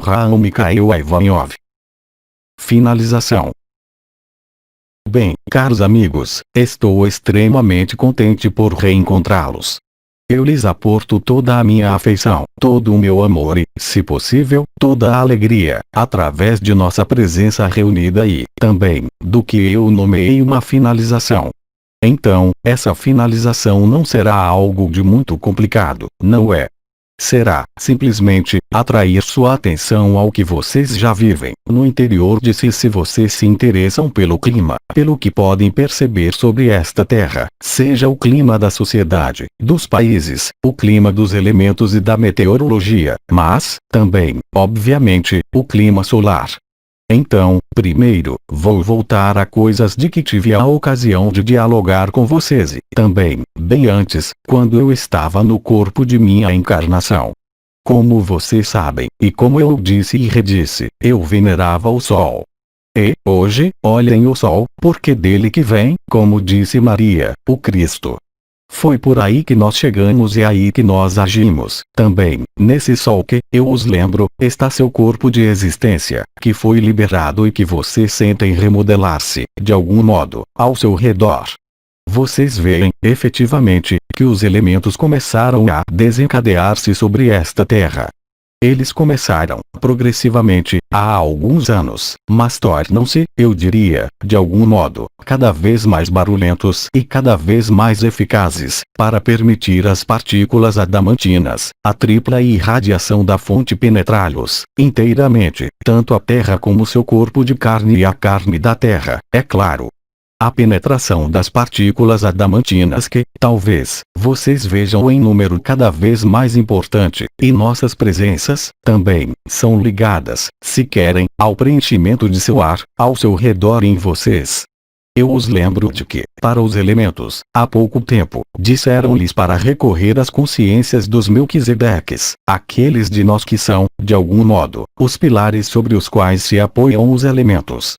Avraham Mikhail Ivanov. Finalização. Bem, caros amigos, estou extremamente contente por reencontrá-los. Eu lhes aporto toda a minha afeição, todo o meu amor e, se possível, toda a alegria, através de nossa presença reunida e, também, do que eu nomeei uma finalização. Então, essa finalização não será algo de muito complicado, não é? Será, simplesmente, atrair sua atenção ao que vocês já vivem, no interior de si se vocês se interessam pelo clima, pelo que podem perceber sobre esta terra, seja o clima da sociedade, dos países, o clima dos elementos e da meteorologia, mas, também, obviamente, o clima solar. Então, primeiro, vou voltar a coisas de que tive a ocasião de dialogar com vocês e, também, bem antes, quando eu estava no corpo de minha encarnação. Como vocês sabem, e como eu disse e redisse, eu venerava o Sol. E, hoje, olhem o Sol, porque dele que vem, como disse Maria, o Cristo. Foi por aí que nós chegamos e aí que nós agimos, também, nesse Sol que, eu os lembro, está seu corpo de existência, que foi liberado e que vocês sentem remodelar-se, de algum modo, ao seu redor. Vocês veem, efetivamente, que os elementos começaram a desencadear-se sobre esta terra. Eles começaram, progressivamente, há alguns anos, mas tornam-se, eu diria, de algum modo, cada vez mais barulhentos e cada vez mais eficazes, para permitir às partículas adamantinas, a tripla irradiação da fonte penetrá-los, inteiramente, tanto a Terra como seu corpo de carne e a carne da Terra, é claro. A penetração das partículas adamantinas que, talvez, vocês vejam em número cada vez mais importante, e nossas presenças, também, são ligadas, se querem, ao preenchimento de seu ar, ao seu redor em vocês. Eu os lembro de que, para os elementos, há pouco tempo, disseram-lhes para recorrer às consciências dos Melquisedeques, aqueles de nós que são, de algum modo, os pilares sobre os quais se apoiam os elementos.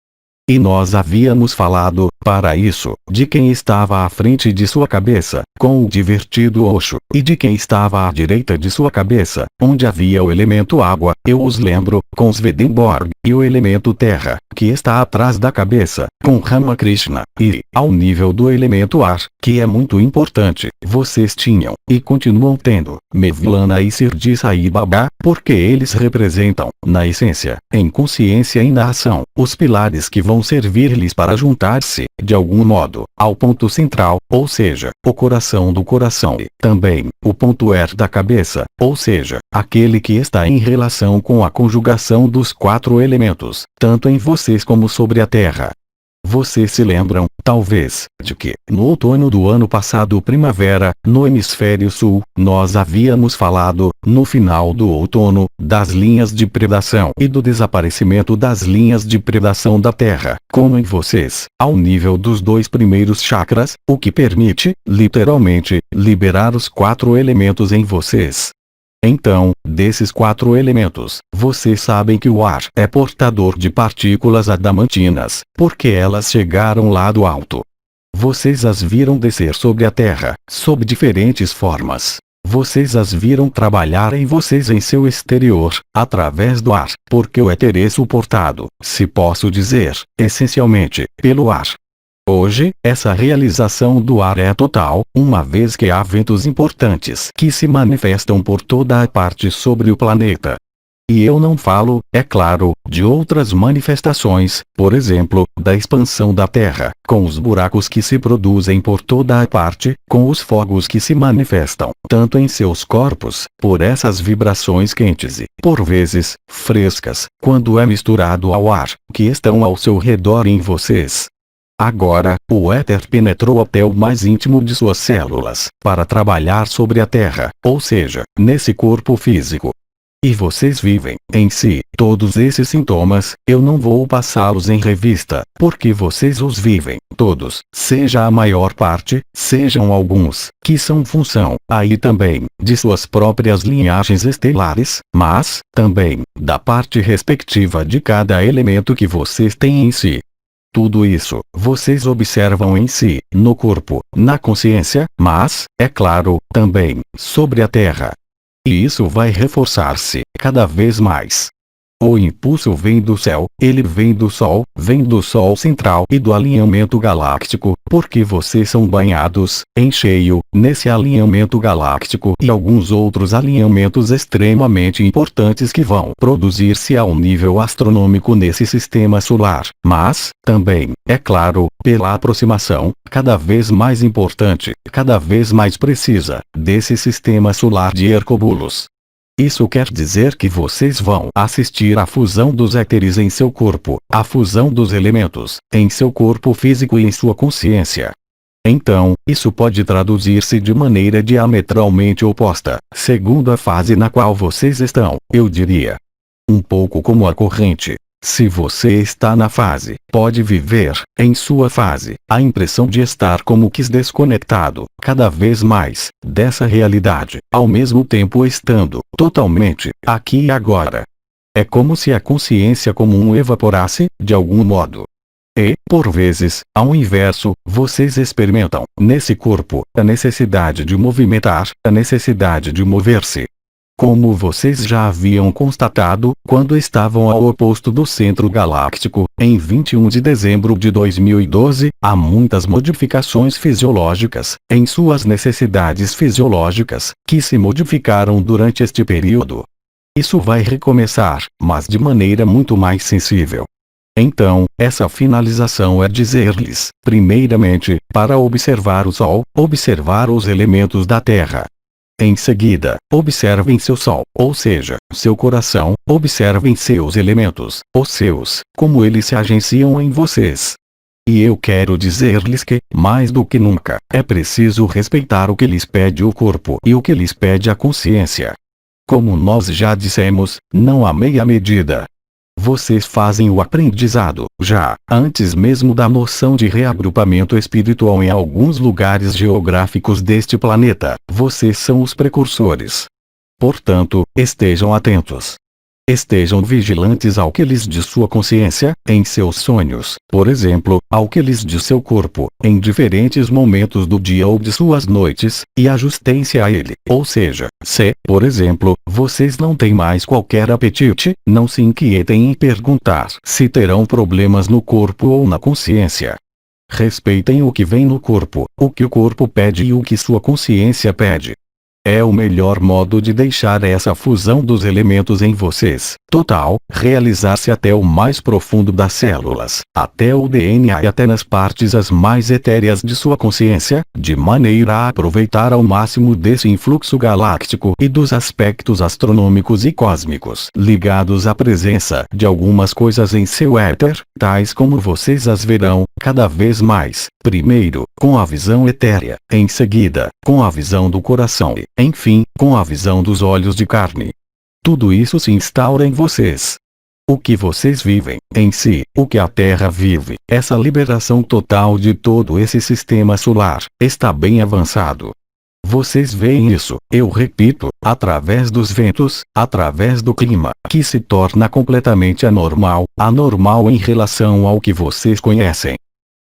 E nós havíamos falado, para isso, de quem estava à frente de sua cabeça, com o divertido Osho, e de quem estava à direita de sua cabeça, onde havia o elemento água, eu os lembro, com Swedenborg, e o elemento terra, que está atrás da cabeça, com Ramakrishna, e, ao nível do elemento ar, que é muito importante, vocês tinham, e continuam tendo, Mevlana e Sirdi Sai Baba, porque eles representam, na essência, em consciência e na ação, os pilares que vão servir-lhes para juntar-se, de algum modo, ao ponto central, ou seja, o coração do coração e, também, o ponto da cabeça, ou seja, aquele que está em relação com a conjugação dos quatro elementos, tanto em vocês como sobre a Terra. Vocês se lembram, talvez, de que, no outono do ano passado primavera, no hemisfério sul, nós havíamos falado, no final do outono, das linhas de predação e do desaparecimento das linhas de predação da Terra, como em vocês, ao nível dos dois primeiros chakras, o que permite, literalmente, liberar os quatro elementos em vocês. Então, desses quatro elementos, vocês sabem que o ar é portador de partículas adamantinas, porque elas chegaram lá do alto. Vocês as viram descer sobre a Terra, sob diferentes formas. Vocês as viram trabalhar em vocês em seu exterior, através do ar, porque o éter é suportado, se posso dizer, essencialmente, pelo ar. Hoje, essa realização do ar é total, uma vez que há ventos importantes que se manifestam por toda a parte sobre o planeta. E eu não falo, é claro, de outras manifestações, por exemplo, da expansão da Terra, com os buracos que se produzem por toda a parte, com os fogos que se manifestam, tanto em seus corpos, por essas vibrações quentes e, por vezes, frescas, quando é misturado ao ar, que estão ao seu redor em vocês. Agora, o éter penetrou até o mais íntimo de suas células, para trabalhar sobre a Terra, ou seja, nesse corpo físico. E vocês vivem, em si, todos esses sintomas, eu não vou passá-los em revista, porque vocês os vivem, todos, seja a maior parte, sejam alguns, que são função, aí também, de suas próprias linhagens estelares, mas, também, da parte respectiva de cada elemento que vocês têm em si. Tudo isso, vocês observam em si, no corpo, na consciência, mas, é claro, também, sobre a Terra. E isso vai reforçar-se, cada vez mais. O impulso vem do céu, ele vem do Sol central e do alinhamento galáctico, porque vocês são banhados, em cheio, nesse alinhamento galáctico e alguns outros alinhamentos extremamente importantes que vão produzir-se ao nível astronômico nesse sistema solar, mas, também, é claro, pela aproximação, cada vez mais importante, cada vez mais precisa, desse sistema solar de Hercóbulos. Isso quer dizer que vocês vão assistir à fusão dos éteres em seu corpo, à fusão dos elementos, em seu corpo físico e em sua consciência. Então, isso pode traduzir-se de maneira diametralmente oposta, segundo a fase na qual vocês estão, eu diria. Um pouco como a corrente. Se você está na fase, pode viver, em sua fase, a impressão de estar como que desconectado, cada vez mais, dessa realidade, ao mesmo tempo estando, totalmente, aqui e agora. É como se a consciência comum evaporasse, de algum modo. E, por vezes, ao inverso, vocês experimentam, nesse corpo, a necessidade de movimentar, a necessidade de mover-se. Como vocês já haviam constatado, quando estavam ao oposto do centro galáctico, em 21 de dezembro de 2012, há muitas modificações fisiológicas, em suas necessidades fisiológicas, que se modificaram durante este período. Isso vai recomeçar, mas de maneira muito mais sensível. Então, essa finalização é dizer-lhes, primeiramente, para observar o Sol, observar os elementos da Terra. Em seguida, observem seu Sol, ou seja, seu coração, observem seus elementos, os seus, como eles se agenciam em vocês. E eu quero dizer-lhes que, mais do que nunca, é preciso respeitar o que lhes pede o corpo e o que lhes pede a consciência. Como nós já dissemos, não há meia medida. Vocês fazem o aprendizado, já, antes mesmo da noção de reagrupamento espiritual em alguns lugares geográficos deste planeta, vocês são os precursores. Portanto, estejam atentos. Estejam vigilantes ao que lhes diz sua consciência, em seus sonhos, por exemplo, ao que lhes diz seu corpo, em diferentes momentos do dia ou de suas noites, e ajustem-se a ele. Ou seja, se, por exemplo, vocês não têm mais qualquer apetite, não se inquietem em perguntar se terão problemas no corpo ou na consciência. Respeitem o que vem no corpo, o que o corpo pede e o que sua consciência pede. É o melhor modo de deixar essa fusão dos elementos em vocês, total, realizar-se até o mais profundo das células, até o DNA e até nas partes as mais etéreas de sua consciência, de maneira a aproveitar ao máximo desse influxo galáctico e dos aspectos astronômicos e cósmicos ligados à presença de algumas coisas em seu éter, tais como vocês as verão, cada vez mais, primeiro, com a visão etérea, em seguida, com a visão do coração e, enfim, com a visão dos olhos de carne. Tudo isso se instaura em vocês. O que vocês vivem, em si, o que a Terra vive, essa liberação total de todo esse sistema solar, está bem avançado. Vocês veem isso, eu repito, através dos ventos, através do clima, que se torna completamente anormal em relação ao que vocês conhecem.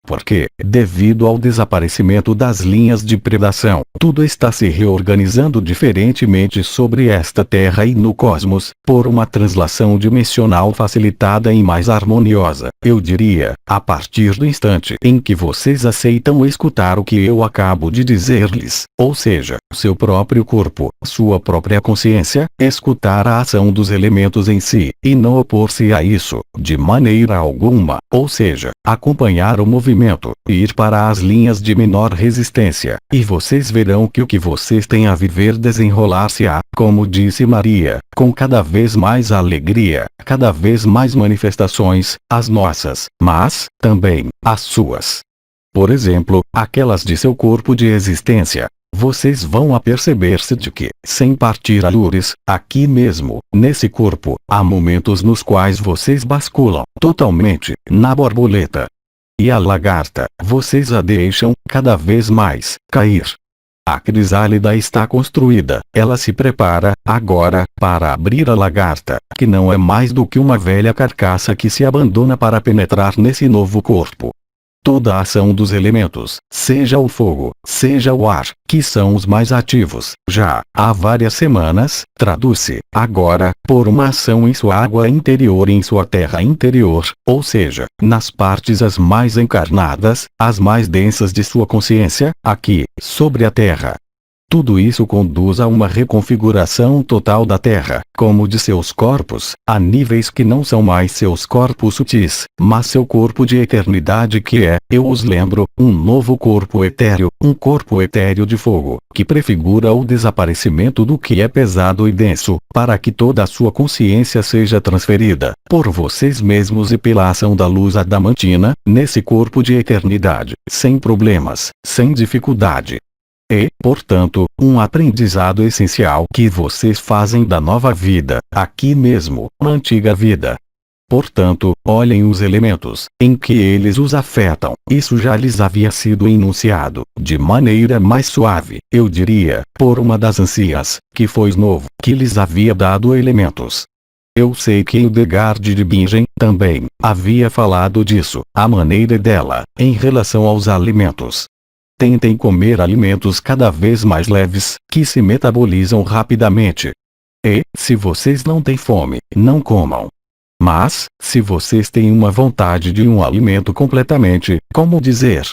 Porque, devido ao desaparecimento das linhas de predação, tudo está se reorganizando diferentemente sobre esta Terra e no cosmos, por uma translação dimensional facilitada e mais harmoniosa, eu diria, a partir do instante em que vocês aceitam escutar o que eu acabo de dizer-lhes, ou seja, seu próprio corpo, sua própria consciência, escutar a ação dos elementos em si, e não opor-se a isso, de maneira alguma, ou seja, acompanhar o movimento, ir para as linhas de menor resistência, e vocês verão que o que vocês têm a viver desenrolar-se-á, como disse Maria, com cada vez mais alegria, cada vez mais manifestações, as nossas, mas, também, as suas. Por exemplo, aquelas de seu corpo de existência. Vocês vão aperceber-se de que, sem partir a lures, aqui mesmo, nesse corpo, há momentos nos quais vocês basculam, totalmente, na borboleta. E a lagarta, vocês a deixam, cada vez mais, cair. A crisálida está construída, ela se prepara, agora, para abrir a lagarta, que não é mais do que uma velha carcaça que se abandona para penetrar nesse novo corpo. Toda a ação dos elementos, seja o fogo, seja o ar, que são os mais ativos, já há várias semanas, traduz-se, agora, por uma ação em sua água interior e em sua terra interior, ou seja, nas partes as mais encarnadas, as mais densas de sua consciência, aqui, sobre a terra. Tudo isso conduz a uma reconfiguração total da Terra, como de seus corpos, a níveis que não são mais seus corpos sutis, mas seu corpo de eternidade que é, eu os lembro, um novo corpo etéreo, um corpo etéreo de fogo, que prefigura o desaparecimento do que é pesado e denso, para que toda a sua consciência seja transferida, por vocês mesmos e pela ação da luz adamantina, nesse corpo de eternidade, sem problemas, sem dificuldade. E, portanto, um aprendizado essencial que vocês fazem da nova vida, aqui mesmo, na antiga vida. Portanto, olhem os elementos, em que eles os afetam. Isso já lhes havia sido enunciado, de maneira mais suave, eu diria, por uma das anciãs, que foi novo, que lhes havia dado elementos. Eu sei que Hildegard de Bingen, também, havia falado disso, à maneira dela, em relação aos alimentos. Tentem comer alimentos cada vez mais leves, que se metabolizam rapidamente. E, se vocês não têm fome, não comam. Mas, se vocês têm uma vontade de um alimento completamente, como dizer,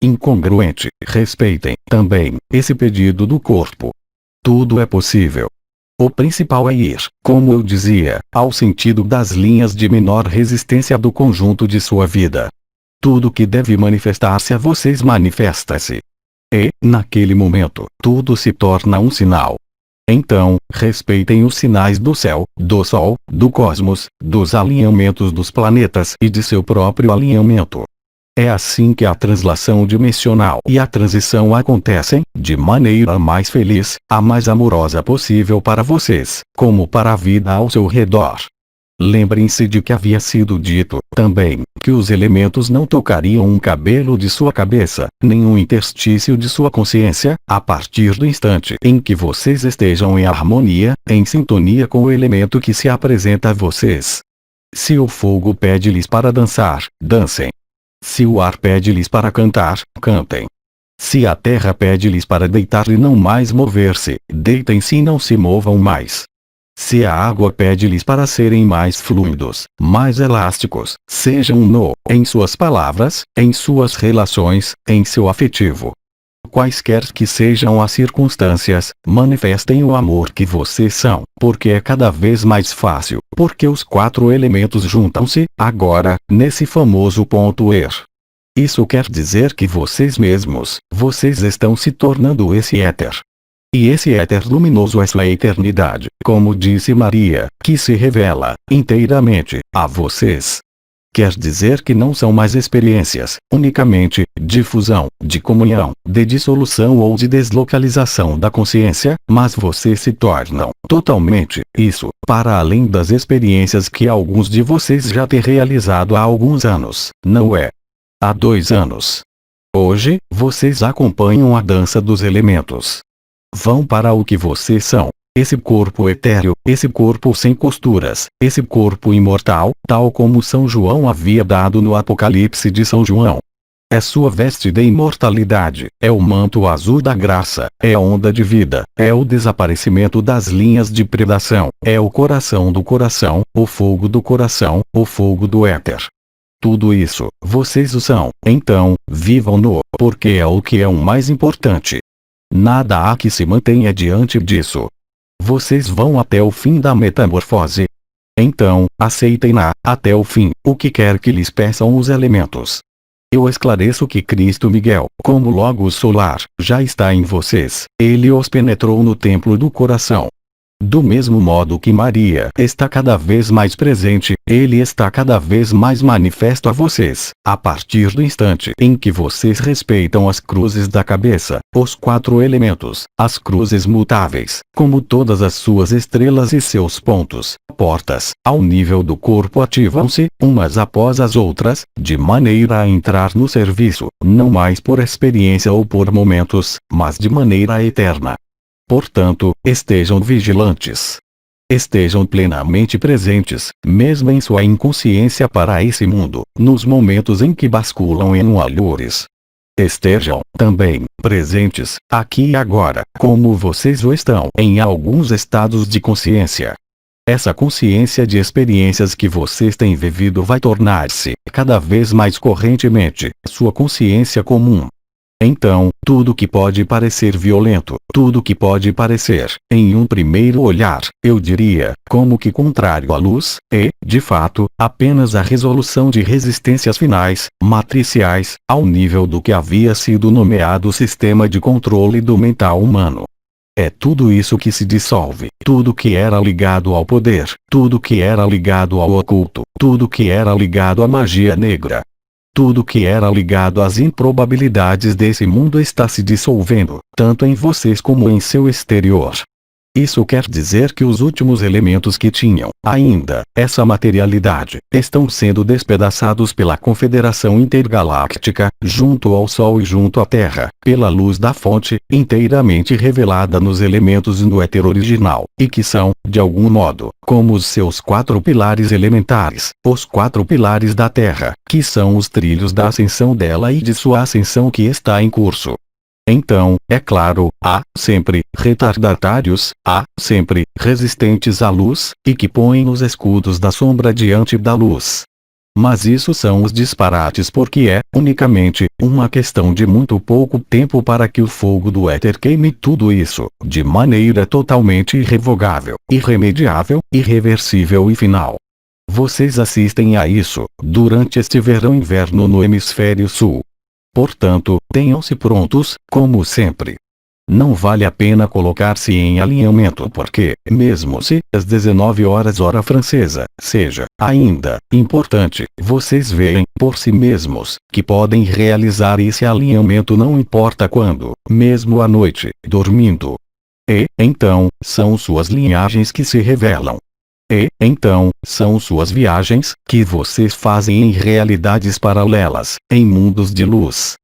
incongruente, respeitem, também, esse pedido do corpo. Tudo é possível. O principal é ir, como eu dizia, ao sentido das linhas de menor resistência do conjunto de sua vida. Tudo que deve manifestar-se a vocês manifesta-se. E, naquele momento, tudo se torna um sinal. Então, respeitem os sinais do céu, do sol, do cosmos, dos alinhamentos dos planetas e de seu próprio alinhamento. É assim que a translação dimensional e a transição acontecem, de maneira mais feliz, a mais amorosa possível para vocês, como para a vida ao seu redor. Lembrem-se de que havia sido dito, também, que os elementos não tocariam um cabelo de sua cabeça, nem um interstício de sua consciência, a partir do instante em que vocês estejam em harmonia, em sintonia com o elemento que se apresenta a vocês. Se o fogo pede-lhes para dançar, dancem. Se o ar pede-lhes para cantar, cantem. Se a terra pede-lhes para deitar e não mais mover-se, deitem-se e não se movam mais. Se a água pede-lhes para serem mais fluidos, mais elásticos, sejam em suas palavras, em suas relações, em seu afetivo. Quaisquer que sejam as circunstâncias, manifestem o amor que vocês são, porque é cada vez mais fácil, porque os 4 elementos juntam-se, agora, nesse famoso ponto er. Isso quer dizer que vocês mesmos, vocês estão se tornando esse éter. E esse éter luminoso é sua eternidade, como disse Maria, que se revela, inteiramente, a vocês. Quer dizer que não são mais experiências, unicamente, de fusão, de comunhão, de dissolução ou de deslocalização da consciência, mas vocês se tornam, totalmente, isso, para além das experiências que alguns de vocês já têm realizado há alguns anos, não é? Há 2 anos. Hoje, vocês acompanham a dança dos elementos. Vão para o que vocês são, esse corpo etéreo, esse corpo sem costuras, esse corpo imortal, tal como São João havia dado no Apocalipse de São João. É sua veste de imortalidade, é o manto azul da graça, é a onda de vida, é o desaparecimento das linhas de predação, é o coração do coração, o fogo do coração, o fogo do éter. Tudo isso, vocês o são, então, vivam-no, porque é o que é o mais importante. Nada há que se mantenha diante disso. Vocês vão até o fim da metamorfose. Então, aceitem-na, até o fim, o que quer que lhes peçam os elementos. Eu esclareço que Cristo Miguel, como Logos solar, já está em vocês. Ele os penetrou no templo do coração. Do mesmo modo que Maria está cada vez mais presente, ele está cada vez mais manifesto a vocês, a partir do instante em que vocês respeitam as cruzes da cabeça, os 4 elementos, as cruzes mutáveis, como todas as suas estrelas e seus pontos, portas, ao nível do corpo ativam-se, umas após as outras, de maneira a entrar no serviço, não mais por experiência ou por momentos, mas de maneira eterna. Portanto, estejam vigilantes. Estejam plenamente presentes, mesmo em sua inconsciência para esse mundo, nos momentos em que basculam em alhures. Estejam, também, presentes, aqui e agora, como vocês o estão em alguns estados de consciência. Essa consciência de experiências que vocês têm vivido vai tornar-se, cada vez mais correntemente, sua consciência comum. Então, tudo que pode parecer violento, tudo que pode parecer, em um primeiro olhar, eu diria, como que contrário à luz, é, de fato, apenas a resolução de resistências finais, matriciais, ao nível do que havia sido nomeado sistema de controle do mental humano. É tudo isso que se dissolve, tudo que era ligado ao poder, tudo que era ligado ao oculto, tudo que era ligado à magia negra. Tudo que era ligado às improbabilidades desse mundo está se dissolvendo, tanto em vocês como em seu exterior. Isso quer dizer que os últimos elementos que tinham, ainda, essa materialidade, estão sendo despedaçados pela Confederação Intergaláctica, junto ao Sol e junto à Terra, pela luz da fonte, inteiramente revelada nos elementos no éter original, e que são, de algum modo, como os seus 4 pilares elementares, os 4 pilares da Terra, que são os trilhos da ascensão dela e de sua ascensão que está em curso. Então, é claro, há, sempre, retardatários, há, sempre, resistentes à luz, e que põem os escudos da sombra diante da luz. Mas isso são os disparates porque é, unicamente, uma questão de muito pouco tempo para que o fogo do éter queime tudo isso, de maneira totalmente irrevogável, irremediável, irreversível e final. Vocês assistem a isso, durante este verão-inverno no hemisfério sul. Portanto, tenham-se prontos, como sempre. Não vale a pena colocar-se em alinhamento porque, mesmo se, às 19 horas hora francesa, seja, ainda, importante, vocês veem, por si mesmos, que podem realizar esse alinhamento não importa quando, mesmo à noite, dormindo. E, então, são suas linhagens que se revelam. E, então, são suas viagens, que vocês fazem em realidades paralelas, em mundos de luz.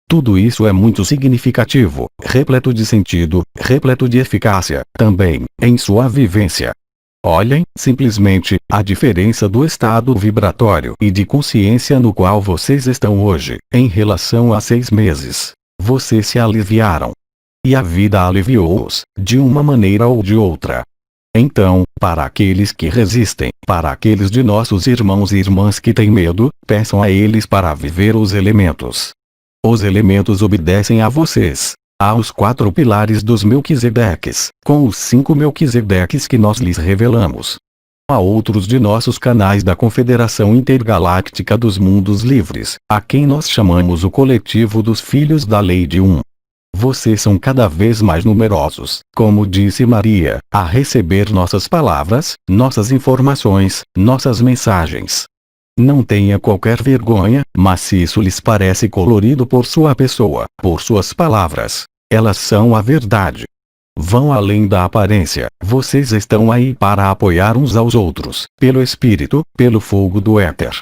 Tudo isso é muito significativo, repleto de sentido, repleto de eficácia, também, em sua vivência. Olhem, simplesmente, a diferença do estado vibratório e de consciência no qual vocês estão hoje, em relação a 6 meses. Vocês se aliviaram. E a vida aliviou-os, de uma maneira ou de outra. Então, para aqueles que resistem, para aqueles de nossos irmãos e irmãs que têm medo, peçam a eles para viver os elementos. Os elementos obedecem a vocês. Há os 4 pilares dos Melquisedeques, com os 5 Melquisedeques que nós lhes revelamos. Há outros de nossos canais da Confederação Intergaláctica dos Mundos Livres, a quem nós chamamos o coletivo dos Filhos da Lei de Um. Vocês são cada vez mais numerosos, como disse Maria, a receber nossas palavras, nossas informações, nossas mensagens. Não tenha qualquer vergonha, mas se isso lhes parece colorido por sua pessoa, por suas palavras, elas são a verdade. Vão além da aparência, vocês estão aí para apoiar uns aos outros, pelo Espírito, pelo fogo do éter.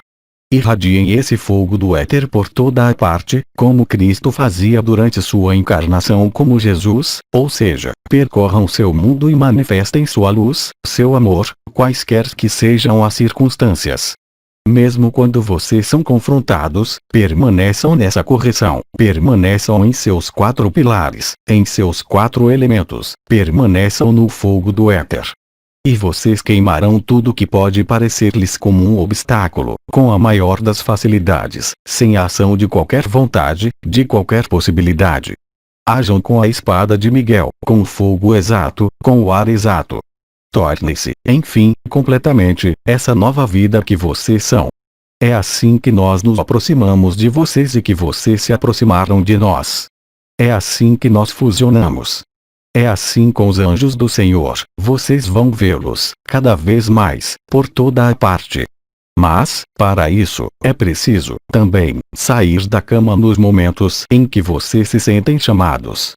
Irradiem esse fogo do éter por toda a parte, como Cristo fazia durante sua encarnação como Jesus, ou seja, percorram seu mundo e manifestem sua luz, seu amor, quaisquer que sejam as circunstâncias. Mesmo quando vocês são confrontados, permaneçam nessa correção, permaneçam em seus 4 pilares, em seus 4 elementos, permaneçam no fogo do éter. E vocês queimarão tudo que pode parecer-lhes como um obstáculo, com a maior das facilidades, sem a ação de qualquer vontade, de qualquer possibilidade. Ajam com a espada de Miguel, com o fogo exato, com o ar exato. Torne-se, enfim, completamente, essa nova vida que vocês são. É assim que nós nos aproximamos de vocês e que vocês se aproximaram de nós. É assim que nós fusionamos. É assim com os anjos do Senhor, vocês vão vê-los, cada vez mais, por toda a parte. Mas, para isso, é preciso, também, sair da cama nos momentos em que vocês se sentem chamados.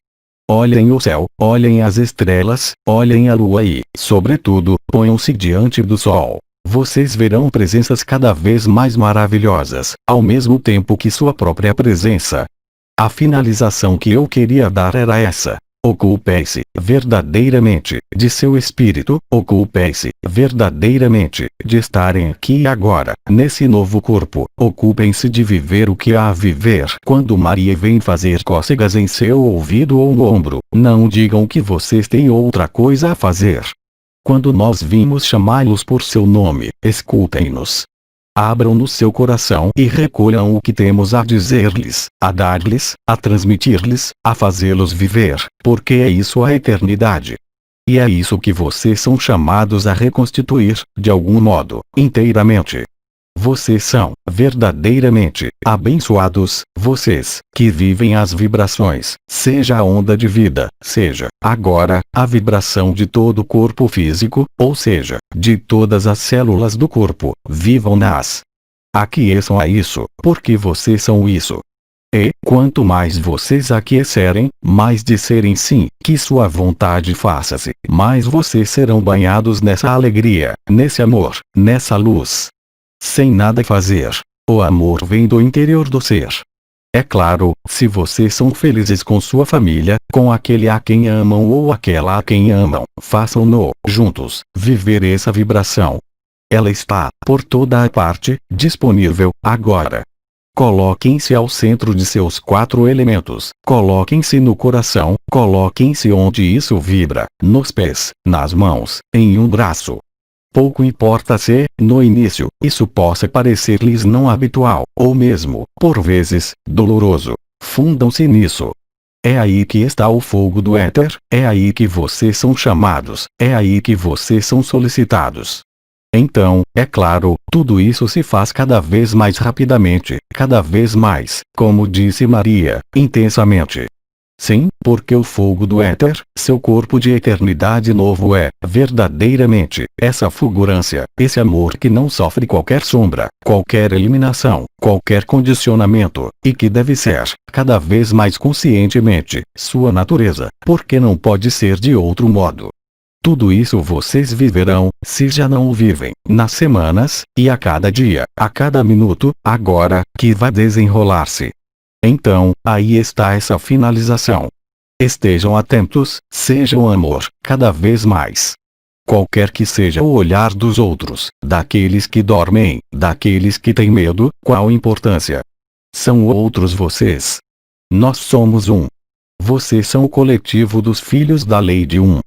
Olhem o céu, olhem as estrelas, olhem a lua e, sobretudo, ponham-se diante do sol. Vocês verão presenças cada vez mais maravilhosas, ao mesmo tempo que sua própria presença. A finalização que eu queria dar era essa. Ocupem-se verdadeiramente de seu espírito, ocupem-se verdadeiramente de estarem aqui e agora, nesse novo corpo, ocupem-se de viver o que há a viver. Quando Maria vem fazer cócegas em seu ouvido ou no ombro, não digam que vocês têm outra coisa a fazer. Quando nós vimos chamá-los por seu nome, escutem-nos. Abram no seu coração e recolham o que temos a dizer-lhes, a dar-lhes, a transmitir-lhes, a fazê-los viver, porque é isso a eternidade. E é isso que vocês são chamados a reconstituir, de algum modo, inteiramente. Vocês são, verdadeiramente, abençoados, vocês, que vivem as vibrações, seja a onda de vida, seja, agora, a vibração de todo o corpo físico, ou seja, de todas as células do corpo, vivam-nas. Aqueçam a isso, porque vocês são isso. E, quanto mais vocês aquecerem, mais disserem sim, que sua vontade faça-se, mais vocês serão banhados nessa alegria, nesse amor, nessa luz. Sem nada fazer. O amor vem do interior do ser. É claro, se vocês são felizes com sua família, com aquele a quem amam ou aquela a quem amam, façam-no, juntos, viver essa vibração. Ela está, por toda a parte, disponível, agora. Coloquem-se ao centro de seus 4 elementos, coloquem-se no coração, coloquem-se onde isso vibra, nos pés, nas mãos, em um braço. Pouco importa se, no início, isso possa parecer-lhes não habitual, ou mesmo, por vezes, doloroso. Fundam-se nisso. É aí que está o fogo do éter, é aí que vocês são chamados, é aí que vocês são solicitados. Então, é claro, tudo isso se faz cada vez mais rapidamente, cada vez mais, como disse Maria, intensamente. Sim, porque o fogo do éter, seu corpo de eternidade novo é, verdadeiramente, essa fulgurância, esse amor que não sofre qualquer sombra, qualquer eliminação, qualquer condicionamento, e que deve ser, cada vez mais conscientemente, sua natureza, porque não pode ser de outro modo. Tudo isso vocês viverão, se já não o vivem, nas semanas, e a cada dia, a cada minuto, agora, que vai desenrolar-se. Então, aí está essa finalização. Estejam atentos, sejam amor, cada vez mais. Qualquer que seja o olhar dos outros, daqueles que dormem, daqueles que têm medo, qual importância? São outros vocês. Nós somos um. Vocês são o coletivo dos filhos da lei de um.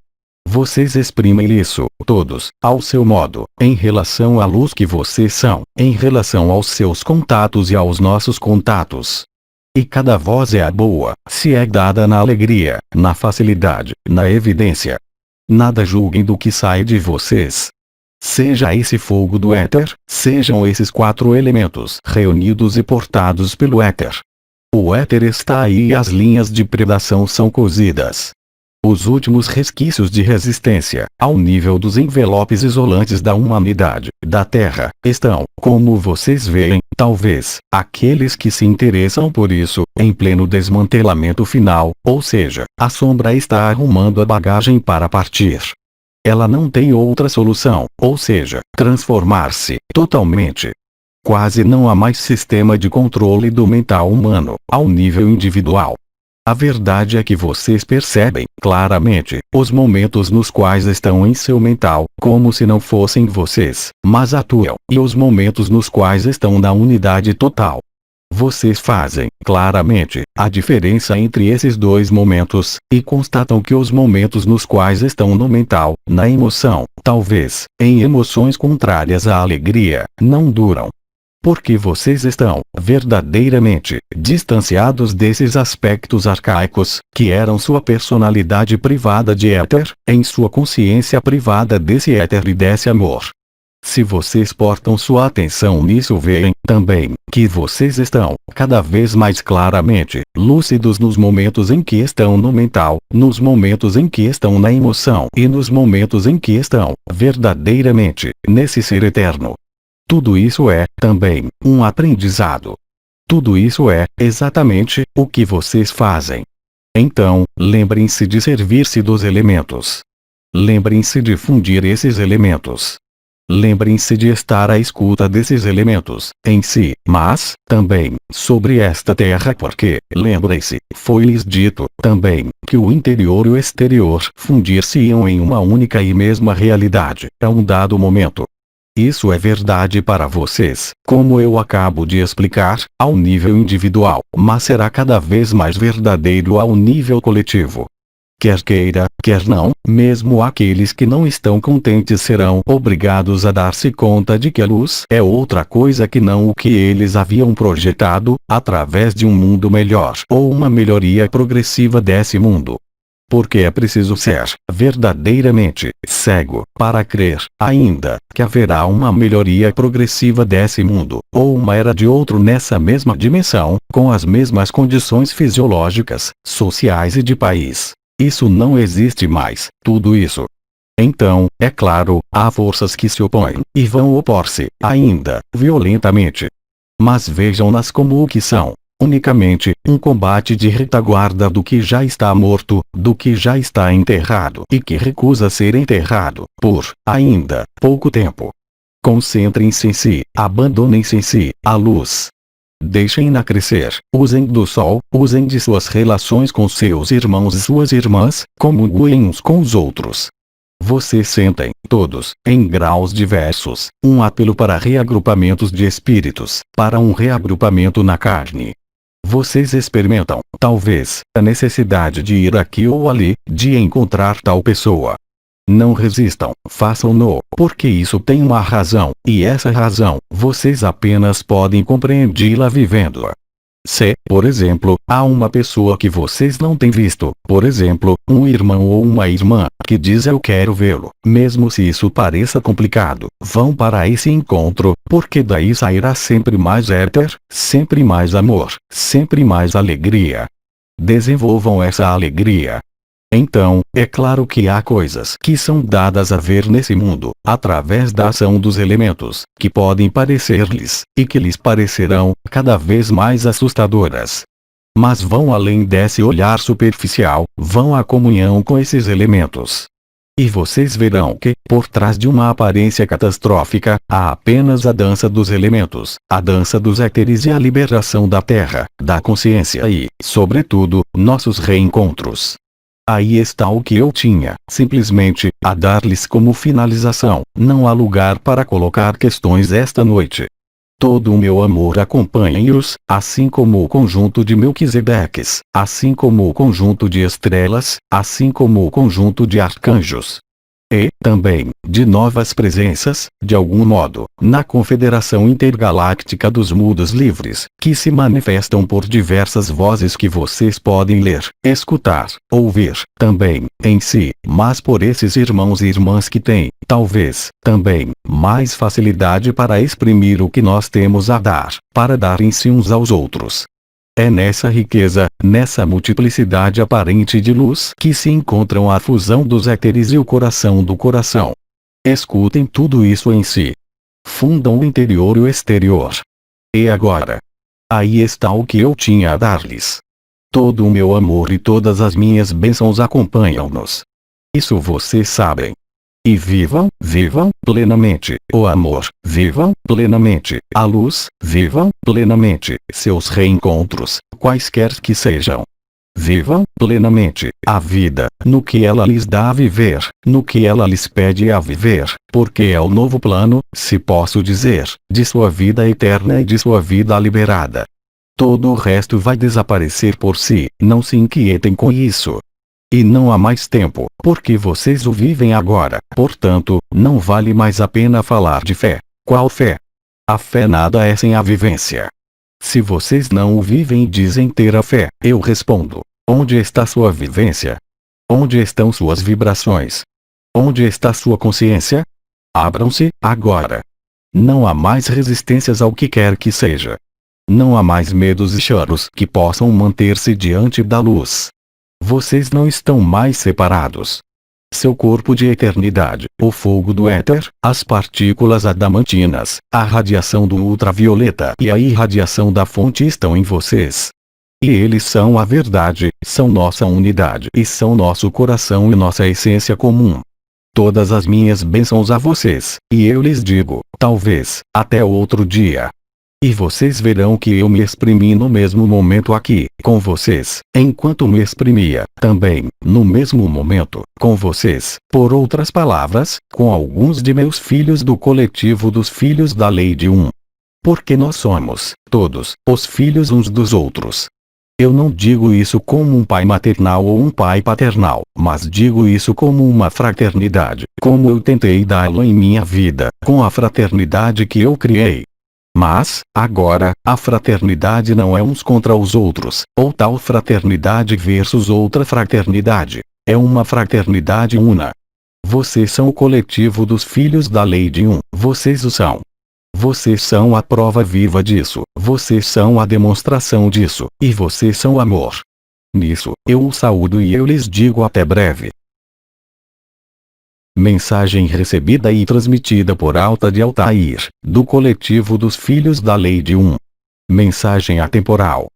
Vocês exprimem isso, todos, ao seu modo, em relação à luz que vocês são, em relação aos seus contatos e aos nossos contatos. E cada voz é a boa, se é dada na alegria, na facilidade, na evidência. Nada julguem do que sai de vocês. Seja esse fogo do éter, sejam esses 4 elementos reunidos e portados pelo éter. O éter está aí e as linhas de predação são cozidas. Os últimos resquícios de resistência, ao nível dos envelopes isolantes da humanidade, da Terra, estão, como vocês veem, talvez, aqueles que se interessam por isso, em pleno desmantelamento final, ou seja, a sombra está arrumando a bagagem para partir. Ela não tem outra solução, ou seja, transformar-se, totalmente. Quase não há mais sistema de controle do mental humano, ao nível individual. A verdade é que vocês percebem, claramente, os momentos nos quais estão em seu mental, como se não fossem vocês, mas atuam, e os momentos nos quais estão na unidade total. Vocês fazem, claramente, a diferença entre esses 2 momentos, e constatam que os momentos nos quais estão no mental, na emoção, talvez, em emoções contrárias à alegria, não duram. Porque vocês estão, verdadeiramente, distanciados desses aspectos arcaicos, que eram sua personalidade privada de éter, em sua consciência privada desse éter e desse amor. Se vocês portam sua atenção nisso, veem, também, que vocês estão, cada vez mais claramente, lúcidos nos momentos em que estão no mental, nos momentos em que estão na emoção e nos momentos em que estão, verdadeiramente, nesse ser eterno. Tudo isso é, também, um aprendizado. Tudo isso é, exatamente, o que vocês fazem. Então, lembrem-se de servir-se dos elementos. Lembrem-se de fundir esses elementos. Lembrem-se de estar à escuta desses elementos, em si, mas, também, sobre esta terra porque, lembrem-se, foi-lhes dito, também, que o interior e o exterior fundir-se-iam em uma única e mesma realidade, a um dado momento. Isso é verdade para vocês, como eu acabo de explicar, ao nível individual, mas será cada vez mais verdadeiro ao nível coletivo. Quer queira, quer não, mesmo aqueles que não estão contentes serão obrigados a dar-se conta de que a luz é outra coisa que não o que eles haviam projetado, através de um mundo melhor ou uma melhoria progressiva desse mundo. Porque é preciso ser verdadeiramente cego para crer, ainda, que haverá uma melhoria progressiva desse mundo, ou uma era de outro nessa mesma dimensão, com as mesmas condições fisiológicas, sociais e de país. Isso não existe mais, tudo isso. Então, é claro, há forças que se opõem, e vão opor-se, ainda, violentamente. Mas vejam-nas como o que são. Unicamente, um combate de retaguarda do que já está morto, do que já está enterrado e que recusa ser enterrado, por, ainda, pouco tempo. Concentrem-se em si, abandonem-se em si, a luz. Deixem-na crescer, usem do sol, usem de suas relações com seus irmãos e suas irmãs, comunguem uns com os outros. Vocês sentem, todos, em graus diversos, um apelo para reagrupamentos de espíritos, para um reagrupamento na carne. Vocês experimentam, talvez, a necessidade de ir aqui ou ali, de encontrar tal pessoa. Não resistam, façam-no, porque isso tem uma razão, e essa razão, vocês apenas podem compreendê-la vivendo-a. Se, por exemplo, há uma pessoa que vocês não têm visto, por exemplo, um irmão ou uma irmã, que diz eu quero vê-lo, mesmo se isso pareça complicado, vão para esse encontro, porque daí sairá sempre mais éter, sempre mais amor, sempre mais alegria. Desenvolvam essa alegria. Então, é claro que há coisas que são dadas a ver nesse mundo, através da ação dos elementos, que podem parecer-lhes, e que lhes parecerão, cada vez mais assustadoras. Mas vão além desse olhar superficial, vão à comunhão com esses elementos. E vocês verão que, por trás de uma aparência catastrófica, há apenas a dança dos elementos, a dança dos éteres e a liberação da terra, da consciência e, sobretudo, nossos reencontros. Aí está o que eu tinha, simplesmente, a dar-lhes como finalização. Não há lugar para colocar questões esta noite. Todo o meu amor acompanhe-os, assim como o conjunto de Melquisedeques, assim como o conjunto de estrelas, assim como o conjunto de arcanjos. E, também, de novas presenças, de algum modo, na Confederação Intergaláctica dos Mundos Livres, que se manifestam por diversas vozes que vocês podem ler, escutar, ouvir, também, em si, mas por esses irmãos e irmãs que têm, talvez, também, mais facilidade para exprimir o que nós temos a dar, para dar em si uns aos outros. É nessa riqueza, nessa multiplicidade aparente de luz que se encontram a fusão dos éteres e o coração do coração. Escutem tudo isso em si. Fundam o interior e o exterior. E agora? Aí está o que eu tinha a dar-lhes. Todo o meu amor e todas as minhas bênçãos acompanham-nos. Isso vocês sabem. E vivam, vivam plenamente o amor, vivam plenamente a luz, vivam plenamente seus reencontros, quaisquer que sejam. Vivam plenamente a vida, no que ela lhes dá a viver, no que ela lhes pede a viver, porque é o novo plano, se posso dizer, de sua vida eterna e de sua vida liberada. Todo o resto vai desaparecer por si, não se inquietem com isso. E não há mais tempo, porque vocês o vivem agora, portanto, não vale mais a pena falar de fé. Qual fé? A fé nada é sem a vivência. Se vocês não o vivem e dizem ter a fé, eu respondo: onde está sua vivência? Onde estão suas vibrações? Onde está sua consciência? Abram-se, agora. Não há mais resistências ao que quer que seja. Não há mais medos e choros que possam manter-se diante da luz. Vocês não estão mais separados. Seu corpo de eternidade, o fogo do éter, as partículas adamantinas, a radiação do ultravioleta e a irradiação da fonte estão em vocês. E eles são a verdade, são nossa unidade e são nosso coração e nossa essência comum. todas as minhas bênçãos a vocês, e eu lhes digo, talvez, até outro dia. E vocês verão que eu me exprimi no mesmo momento aqui, com vocês, enquanto me exprimia, também, no mesmo momento, com vocês, por outras palavras, com alguns de meus filhos do coletivo dos filhos da lei de um. Porque nós somos, todos, os filhos uns dos outros. Eu não digo isso como um pai maternal ou um pai paternal, mas digo isso como uma fraternidade, como eu tentei dá-lo em minha vida, com a fraternidade que eu criei. Mas, agora, a fraternidade não é uns contra os outros, ou tal fraternidade versus outra fraternidade. É uma fraternidade una. Vocês são o coletivo dos filhos da lei de um, vocês o são. Vocês são a prova viva disso, vocês são a demonstração disso, e vocês são amor. Nisso, eu os saúdo e eu lhes digo até breve. Mensagem recebida e transmitida por Alta de Altair, do coletivo dos filhos da lei de um. Mensagem atemporal.